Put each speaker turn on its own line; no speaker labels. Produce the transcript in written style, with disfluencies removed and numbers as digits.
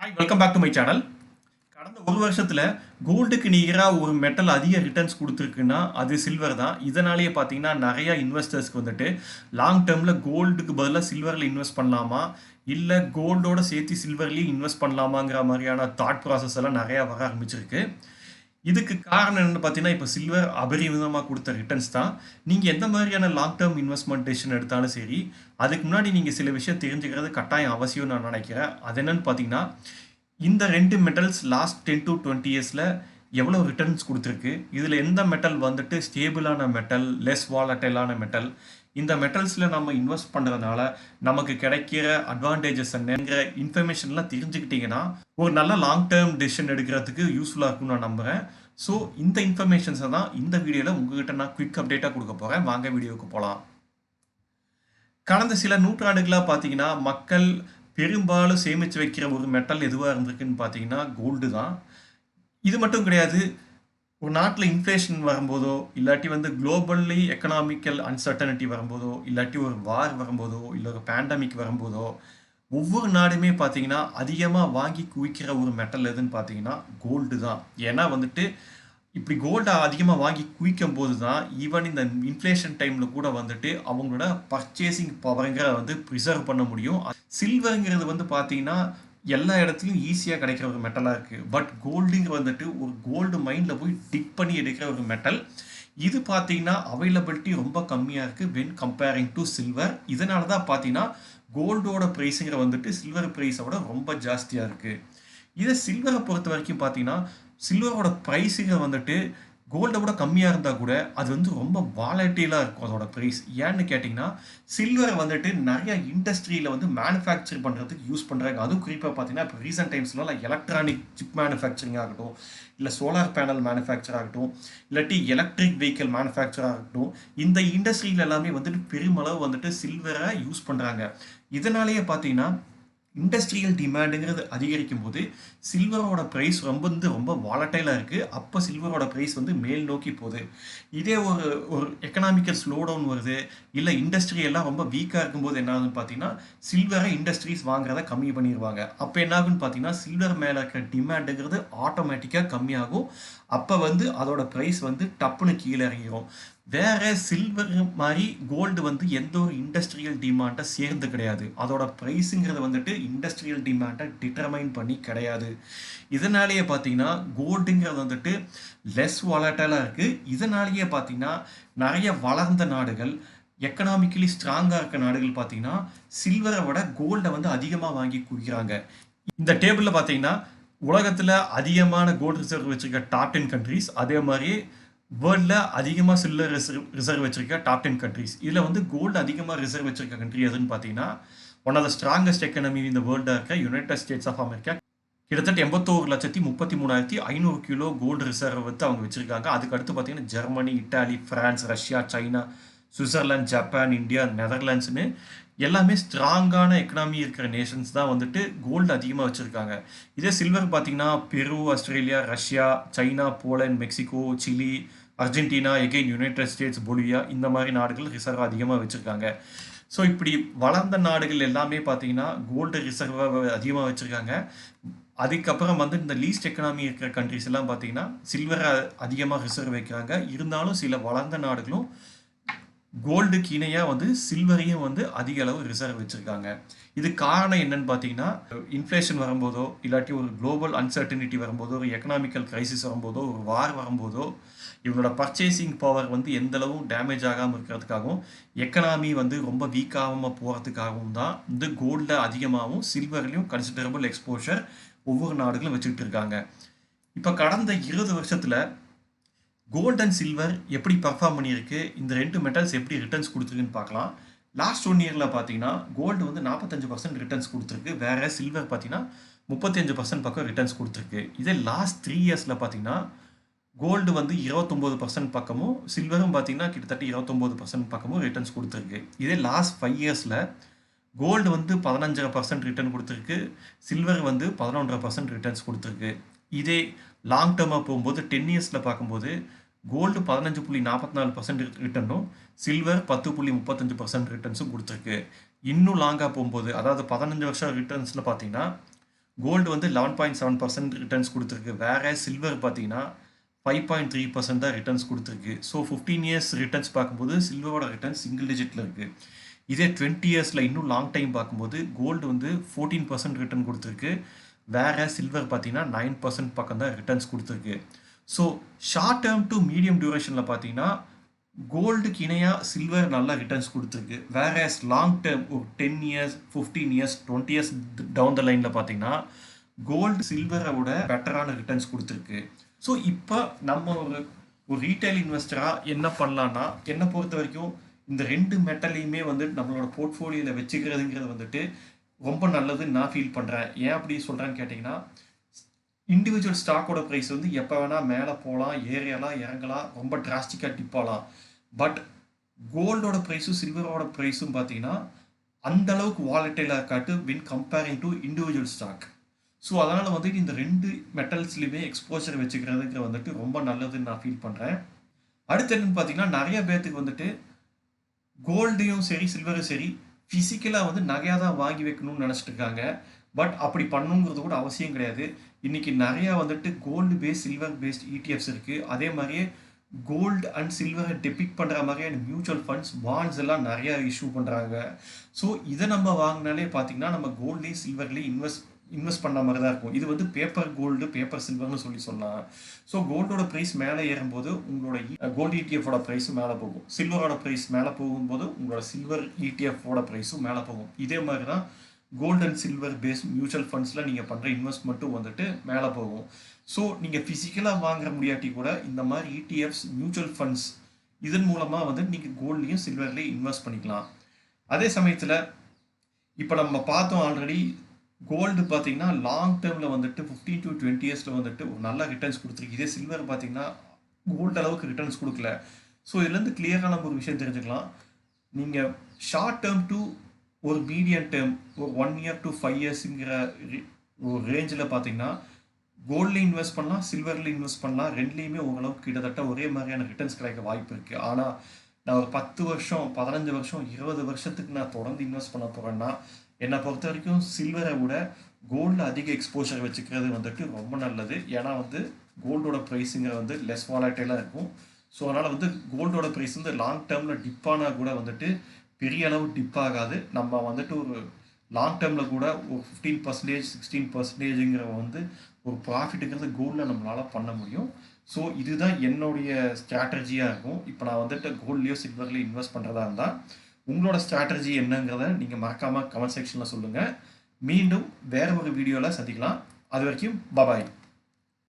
Hi, welcome back to my channel. கடந்த ஒரு வருஷத்தில் கோல்டுக்கு நிகராக ஒரு மெட்டல் அதிக ரிட்டர்ன்ஸ் கொடுத்துருக்குன்னா அது சில்வர் தான். இதனாலேயே பார்த்தீங்கன்னா நிறையா இன்வெஸ்டர்ஸ்க்கு வந்துட்டு லாங் டேர்மில் கோல்டுக்கு பதிலாக சில்வரில் இன்வெஸ்ட் பண்ணலாமா, இல்லை கோல்டோட சேர்த்து சில்வர்லேயும் இன்வெஸ்ட் பண்ணலாமாங்கிற மாதிரியான தாட் ப்ராசஸ் எல்லாம் நிறையா வர ஆரம்பிச்சிருக்கு. இதுக்கு காரணம் என்னென்னு பார்த்தீங்கன்னா, இப்போ சில்வர் அபரிமிதமாக கொடுத்த ரிட்டர்ன்ஸ் தான். நீங்கள் எந்த மாதிரியான லாங் டேர்ம் இன்வெஸ்ட்மெண்ட் டெசிஷன் எடுத்தாலும் சரி, அதுக்கு முன்னாடி நீங்கள் சில விஷயம் தெரிஞ்சுக்கிறது கட்டாயம் அவசியம் நான் நினைக்கிறேன். அது என்னன்னு பார்த்தீங்கன்னா, இந்த ரெண்டு மெட்டல்ஸ் லாஸ்ட் 10 to 20 இயர்ஸில் எவ்வளோ ரிட்டர்ன்ஸ் கொடுத்துருக்கு, இதில் எந்த மெட்டல் வந்துட்டு ஸ்டேபிளான மெட்டல், லெஸ் வாலட்டைலான மெட்டல், இந்த மெட்டல்ஸில் நம்ம இன்வெஸ்ட் பண்ணுறதுனால நமக்கு கிடைக்கிற அட்வான்டேஜஸ் என்னங்கிற இன்ஃபர்மேஷன்லாம் தெரிஞ்சுக்கிட்டிங்கன்னா ஒரு நல்ல லாங் டேர்ம் டெசிஷன் எடுக்கிறதுக்கு யூஸ்ஃபுல்லாக இருக்கும்னு நான் நம்புகிறேன். ஸோ இந்த இன்ஃபர்மேஷன்ஸை தான் இந்த வீடியோவில் உங்ககிட்ட நான் குவிக் அப்டேட்டாக கொடுக்க போகிறேன். வாங்க வீடியோவுக்கு போகலாம். கடந்த சில நூற்றாண்டுகளாக பார்த்தீங்கன்னா மக்கள் பெரும்பாலும் சேமித்து வைக்கிற ஒரு மெட்டல் எதுவாக இருந்திருக்குன்னு பார்த்தீங்கன்னா கோல்டு தான். இது மட்டும் கிடையாது, ஒரு நாட்டில் இன்ஃப்ளேஷன் வரும்போதோ, இல்லாட்டி குளோபல்லி எக்கனாமிக்கல் அன்சர்டனிட்டி வரும்போதோ, இல்லாட்டி ஒரு வார் வரும்போதோ, இல்லை ஒரு பேண்டமிக் வரும்போதோ, ஒவ்வொரு நாடுமே பார்த்தீங்கன்னா அதிகமாக வாங்கி குவிக்கிற ஒரு மெட்டல் எதுன்னு பார்த்தீங்கன்னா கோல்டு தான். ஏன்னா இப்படி கோல்டை அதிகமாக வாங்கி குவிக்கும் போது தான் ஈவன் இந்த இன்ஃப்ளேஷன் டைமில் கூட அவங்களோட பர்ச்சேசிங் பவருங்கிற ப்ரிசர்வ் பண்ண முடியும். சில்வருங்கிறது பார்த்தீங்கன்னா எல்லா இடத்துலையும் ஈஸியாக கிடைக்கிற ஒரு மெட்டலாக இருக்குது. பட் கோல்டுங்கிற ஒரு கோல்டு மைண்டில் போய் டிக் பண்ணி எடுக்கிற ஒரு மெட்டல். இது பார்த்தீங்கன்னா அவைலபிலிட்டி ரொம்ப கம்மியாக இருக்குது வென் கம்பேரிங் டு சில்வர். இதனால தான் பார்த்தீங்கன்னா கோல்டோட ப்ரைஸுங்கிற சில்வர் ப்ரைஸை விட ரொம்ப ஜாஸ்தியாக இருக்குது. இதை சில்வரை பொறுத்த வரைக்கும் பார்த்தீங்கன்னா சில்வரோட ப்ரைஸுங்க கோல்டை விட கம்மியாக இருந்தால் கூட அது ரொம்ப வாலட்டைலாக இருக்கும் அதோட ப்ரைஸ். ஏன்னு கேட்டிங்கன்னா சில்வரை நிறைய இண்டஸ்ட்ரியில் மேனுஃபேக்சர் பண்ணுறதுக்கு யூஸ் பண்ணுறாங்க. அதுவும் குறிப்பாக பார்த்தீங்கன்னா இப்போ ரீசெண்ட் டைம்ஸ்லாம் எலக்ட்ரானிக் சிப் மேனுஃபேக்சரிங் ஆகட்டும், இல்லை சோலார் பேனல் மேனுஃபேக்சர் ஆகட்டும், இல்லாட்டி எலக்ட்ரிக் வெஹிக்கிள் மேனுஃபேக்சர் ஆகட்டும், இந்த இண்டஸ்ட்ரியில் எல்லாமே பெருமளவு சில்வரை யூஸ் பண்ணுறாங்க. இதனாலேயே பார்த்தீங்கன்னா இண்டஸ்ட்ரியல் டிமாண்டுங்கிறது அதிகரிக்கும் போது சில்வரோட ப்ரைஸ் ரொம்ப வாலட்டைலாக இருக்குது. அப்போ சில்வரோட ப்ரைஸ் மேல் நோக்கி போகுது. இதே ஒரு எக்கனாமிக்கல் ஸ்லோ டவுன் வருது, இல்லை இண்டஸ்ட்ரி எல்லாம் ரொம்ப வீக்காக இருக்கும்போது என்ன ஆகுதுன்னு பார்த்தீங்கன்னா சில்வரை இண்டஸ்ட்ரீஸ் வாங்குறத கம்மி பண்ணிடுவாங்க. அப்போ என்ன ஆகுன்னு பார்த்தீங்கன்னா சில்வர் மேலே இருக்கிற டிமாண்டுங்கிறது ஆட்டோமேட்டிக்காக கம்மியாகும். அப்போ அதோட ப்ரைஸ் டப்புன்னு கீழே இறங்கிடும். வேற சில்வர் மாதிரி கோல்டு எந்த ஒரு இண்டஸ்ட்ரியல் டிமாண்டை சேர்ந்து கிடையாது. அதோட ப்ரைஸுங்கிறது இண்டஸ்ட்ரியல் டிமாண்டை டிட்டர்மைன் பண்ணி கிடையாது. இதனாலேயே பார்த்தீங்கன்னா கோல்டுங்கிறது லெஸ் வாலட்டைலாக இருக்குது. இதனாலேயே பார்த்தீங்கன்னா நிறைய வளர்ந்த நாடுகள், எக்கனாமிக்கலி ஸ்ட்ராங்காக இருக்க நாடுகள் பார்த்தீங்கன்னா சில்வரை விட கோல்டை அதிகமாக வாங்கி குவிக்கிறாங்க. இந்த டேபிளில் பார்த்தீங்கன்னா உலகத்தில் அதிகமான கோல்டு ரிசர்வ் வச்சுருக்க டாப் 10 கண்ட்ரிஸ், அதே மாதிரி வேர்ல்டில் அதிகமாக சில்வர் ரிசர்வ் வச்சிருக்க டாப் 10 கண்ட்ரிஸ். இதில் கோல்டு அதிகமாக ரிசர்வ் வச்சிருக்க கண்ட்ரி எதுன்னு பார்த்தீங்கன்னா one of the strongest economy இந்த வேர்ல்டாக இருக்க யுனைடெட் ஸ்டேட்ஸ் ஆஃப் அமெரிக்கா. கிட்டத்தட்ட 81,33,500 கிலோ கோல்டு ரிசர்வ் அவங்க வச்சிருக்காங்க. அதுக்கு அடுத்து பார்த்தீங்கன்னா Germany, Italy, France, Russia, China, Switzerland, Japan, India, நெதர்லாண்ட்ஸ்னு எல்லாமே ஸ்ட்ராங்கான எக்கனாமி இருக்கிற நேஷன்ஸ் தான் கோல்டு அதிகமாக வச்சுருக்காங்க. இதே சில்வர் பார்த்தீங்கன்னா பெரு, Australia, Russia, China, Poland, Mexico, Chile, Argentina, again United states, Bolivia, இந்த மாதிரி நாடுகள் ரிசர்வ் அதிகமாக வச்சுருக்காங்க. ஸோ இப்படி வளர்ந்த நாடுகள் எல்லாமே பார்த்தீங்கன்னா கோல்டு ரிசர்வை அதிகமாக வச்சுருக்காங்க. அதுக்கப்புறம் இந்த லீஸ்ட் எக்கனாமி இருக்கிற கண்ட்ரிஸ் எல்லாம் பார்த்தீங்கன்னா சில்வரை அதிகமாக ரிசர்வ் வைக்கிறாங்க. இருந்தாலும் சில வளர்ந்த நாடுகளும் கோல்டுக்கு இணையாக சில்வரையும் அதிக அளவு ரிசர்வ் வச்சுருக்காங்க. இது காரணம் என்னன்னு பார்த்தீங்கன்னா இன்ஃப்ளேஷன் வரும்போதோ, இல்லாட்டி ஒரு குளோபல் அன்சர்டனிட்டி வரும்போதோ, ஒரு எக்கனாமிக்கல் கிரைசிஸ் வரும்போதோ, ஒரு வார் வரும்போதோ இவங்களோட பர்ச்சேசிங் பவர் எந்த அளவும் டேமேஜ் ஆகாமல் இருக்கிறதுக்காகவும், எக்கனாமி ரொம்ப வீக்காகாமல் போகிறதுக்காகவும் தான் கோல்டை அதிகமாகவும் சில்வர்லையும் கன்சிடரபிள் எக்ஸ்போஷர் ஒவ்வொரு நாடுகளும் வச்சுக்கிட்டு இருக்காங்க. இப்போ கடந்த 20 வருஷத்தில் கோல்டு அண்ட் சில்வர் எப்படி பர்ஃபார்ம் பண்ணியிருக்கு, இந்த ரெண்டு மெட்டல்ஸ் எப்படி ரிட்டர்ன்ஸ் கொடுத்துருக்குன்னு பார்க்கலாம். லாஸ்ட் 1 இயரில் பார்த்தீங்கன்னா கோல்டு 45% ரிட்டர்ன்ஸ் கொடுத்துருக்கு. வேற சில்வர் பார்த்தீங்கன்னா 35% பக்கம் ரிட்டர்ன்ஸ் கொடுத்துருக்கு. இதே லாஸ்ட் 3 இயர்ஸில் பார்த்தீங்கன்னா கோல்டு 29% பக்கமும், சில்வரும் பார்த்தீங்கன்னா கிட்டத்தட்ட 29% பக்கமும் ரிட்டர்ன்ஸ் கொடுத்துருக்கு. இதே லாஸ்ட் 5 இயர்ஸில் கோல்டு 15% ரிட்டர்ன் கொடுத்துருக்கு, சில்வர் 11% ரிட்டர்ன்ஸ் கொடுத்துருக்கு. இதே லாங் டேர்மாக போகும்போது 10 இயர்ஸில் பார்க்கும்போது கோல்டு 15.44% ரிட்டர்னும், சில்வர் 10.35% ரிட்டர்ன்ஸும் கொடுத்துருக்கு. இன்னும் லாங்காக போகும்போது, அதாவது 15 வருஷம் ரிட்டர்ன்ஸில் பார்த்தீங்கன்னா கோல்டு வந்து 11.7% ரிட்டர்ன்ஸ் கொடுத்துருக்கு. வேற சில்வர் பார்த்தீங்கன்னா 5.3% தான் ரிட்டர்ன்ஸ் கொடுத்துருக்கு. ஸோ 15 இயர்ஸ் ரிட்டர்ன்ஸ் பார்க்கும்போது சில்வரோட ரிட்டர்ன்ஸ் சிங்கிள் டிஜிட்டில் இருக்குது. இதே 20 இயர்ஸில் இன்னும் லாங் டைம் பார்க்கும்போது கோல்டு வந்து 14% ரிட்டர்ன் கொடுத்துருக்கு. வேற சில்வர் பார்த்தீங்கன்னா 9% பக்கம் தான் ரிட்டர்ன்ஸ் கொடுத்துருக்கு. So short term to medium டியூரேஷனில் பார்த்தீங்கன்னா கோல்டுக்கு இணையாக சில்வர் நல்லா ரிட்டர்ன்ஸ் கொடுத்துருக்கு. வேற லாங் டேர்ம் ஒரு 10 years 15 years 20 years down the லைனில் பார்த்தீங்கன்னா கோல்டு சில்வரை விட பெட்டரான ரிட்டர்ன்ஸ் கொடுத்துருக்கு. ஸோ இப்போ நம்ம ஒரு ரீட்டைல் இன்வெஸ்டராக என்ன பண்ணலான்னா, என்னை பொறுத்த வரைக்கும் இந்த ரெண்டு மெட்டலையுமே வந்து நம்மளோட போர்ட்ஃபோலியோவில் வச்சுக்கிறதுங்கிறது வந்துட்டு ரொம்ப நல்லதுன்னு நான் ஃபீல் பண்ணுறேன். ஏன் அப்படி சொல்கிறேன்னு கேட்டிங்கன்னா, இண்டிவிஜுவல் ஸ்டாக்கோட ப்ரைஸ் வந்து எப்போ வேணால் மேலே போகலாம், ஏறியலாம், இறங்கலாம், ரொம்ப டிராஸ்டிக்காக டிப்பாகலாம். பட் கோல்டோட ப்ரைஸும் சில்வரோட ப்ரைஸும் பார்த்தீங்கன்னா அந்த அளவுக்கு வாலட்டைலாக இருக்காட்டு வின் comparing to individual stock. So அதனால் வந்துட்டு இந்த ரெண்டு மெட்டல்ஸ்லையுமே எக்ஸ்போஜர் வச்சுக்கிறதுக்கு வந்துட்டு ரொம்ப நல்லதுன்னு நான் ஃபீல் பண்ணுறேன். அடுத்து என்னன்னு பார்த்தீங்கன்னா, நிறைய பேர்த்துக்கு வந்துட்டு கோல்டையும் சரி சில்வரும் சரி ஃபிசிக்கலாக வந்து நகையாக தான் வாங்கி வைக்கணும்னு நினச்சிட்டு இருக்காங்க. பட் அப்படி பண்ணுங்கிறது கூட அவசியம் கிடையாது. இன்றைக்கி நிறையா வந்துட்டு gold based silver based ETFs இருக்குது. அதே மாதிரியே கோல்டு அண்ட் சில்வரை டெபிக் பண்ணுற மாதிரியான மியூச்சுவல் ஃபண்ட்ஸ் பாண்ட்ஸ் எல்லாம் நிறையா இஷ்யூ பண்ணுறாங்க. ஸோ இதை நம்ம வாங்கினாலே பார்த்தீங்கன்னா நம்ம கோல்ட்லேயும் சில்வர்லேயும் இன்வெஸ்ட் பண்ண மாதிரி தான் இருக்கும். இது வந்து பேப்பர் கோல்டு பேப்பர் சில்வர்னு சொல்லலாம். ஸோ கோல்டோட ப்ரைஸ் மேலே ஏறும்போது உங்களோட கோல்டு இடிஎஃபோட ப்ரைஸும் மேலே போகும். சில்வரோட ப்ரைஸ் மேலே போகும்போது உங்களோட சில்வர் இடிஎஃபோட ப்ரைஸும் மேலே போகும். இதே மாதிரி தான் gold and silver based mutual ஃபண்ட்ஸில் நீங்கள் பண்ணுற இன்வெஸ்ட்மெண்ட்டும் வந்துட்டு மேலே போகும். ஸோ நீங்கள் ஃபிசிக்கலாக வாங்குற முடியாட்டி கூட இந்த மாதிரி இடிஎஃப்ஸ் மியூச்சுவல் ஃபண்ட்ஸ் இதன் மூலமாக வந்து நீங்கள் கோல்ட்லேயும் சில்வர்லேயும் இன்வெஸ்ட் பண்ணிக்கலாம். அதே சமயத்தில் இப்போ நம்ம பார்த்தோம் ஆல்ரெடி கோல்டு பார்த்தீங்கன்னா லாங் டேர்மில் வந்துட்டு 15 to 20 இயர்ஸில் வந்துட்டு ஒரு நல்ல ரிட்டர்ன்ஸ் கொடுத்துருக்கு. இதே சில்வர் பார்த்தீங்கன்னா கோல்டு அளவுக்கு ரிட்டர்ன்ஸ் கொடுக்கல. ஸோ இதுலேருந்து கிளியராக நம்ம ஒரு விஷயம் தெரிஞ்சுக்கலாம். நீங்கள் ஷார்ட் டேர்ம் டு ஒரு மீடியம் டேர்ம் ஒரு 1 year to 5 yearsங்கிற ஒரு ரேஞ்சில் பார்த்தீங்கன்னா கோல்டில் இன்வெஸ்ட் பண்ணலாம், சில்வரில் இன்வெஸ்ட் பண்ணலாம். ரெண்டுலேயுமே ஓரளவுக்கு கிட்டத்தட்ட ஒரே மாதிரியான ரிட்டர்ன்ஸ் கிடைக்க வாய்ப்பு இருக்குது. ஆனால் நான் ஒரு 10 வருஷம் 15 வருஷம் 20 வருஷத்துக்கு நான் தொடர்ந்து இன்வெஸ்ட் பண்ண போகிறேன்னா என்னை பொறுத்த வரைக்கும் சில்வரை விட கோல்டில் அதிக எக்ஸ்போஷர் வச்சுக்கிறது வந்துட்டு ரொம்ப நல்லது. ஏன்னா வந்து கோல்டோட ப்ரைஸுங்கிற வந்து லெஸ் வாலட்டைலாக இருக்கும். ஸோ அதனால் வந்து கோல்டோட ப்ரைஸ் வந்து லாங் டேர்மில் டிப்பானால் கூட வந்துட்டு பெரிய அளவு டிப் ஆகாது. நம்ம வந்துட்டு ஒரு லாங் டேர்மில் கூட ஒரு 15% 16%ங்கிற வந்து ஒரு ப்ராஃபிட்டுங்கிறது கோல்டில் நம்மளால் பண்ண முடியும். ஸோ இதுதான் என்னுடைய ஸ்ட்ராட்டஜியாக இருக்கும். இப்போ நான் வந்துட்டு கோல்ட்லேயோ சில்வர்லேயோ இன்வெஸ்ட் பண்ணுறதா இருந்தால் உங்களோட ஸ்ட்ராட்டஜி என்னங்கிறத நீங்கள் மறக்காமல் கமெண்ட் செக்ஷனில் சொல்லுங்கள். மீண்டும் வேறு ஒரு வீடியோவில் சந்திக்கலாம். அது வரைக்கும் பாய்.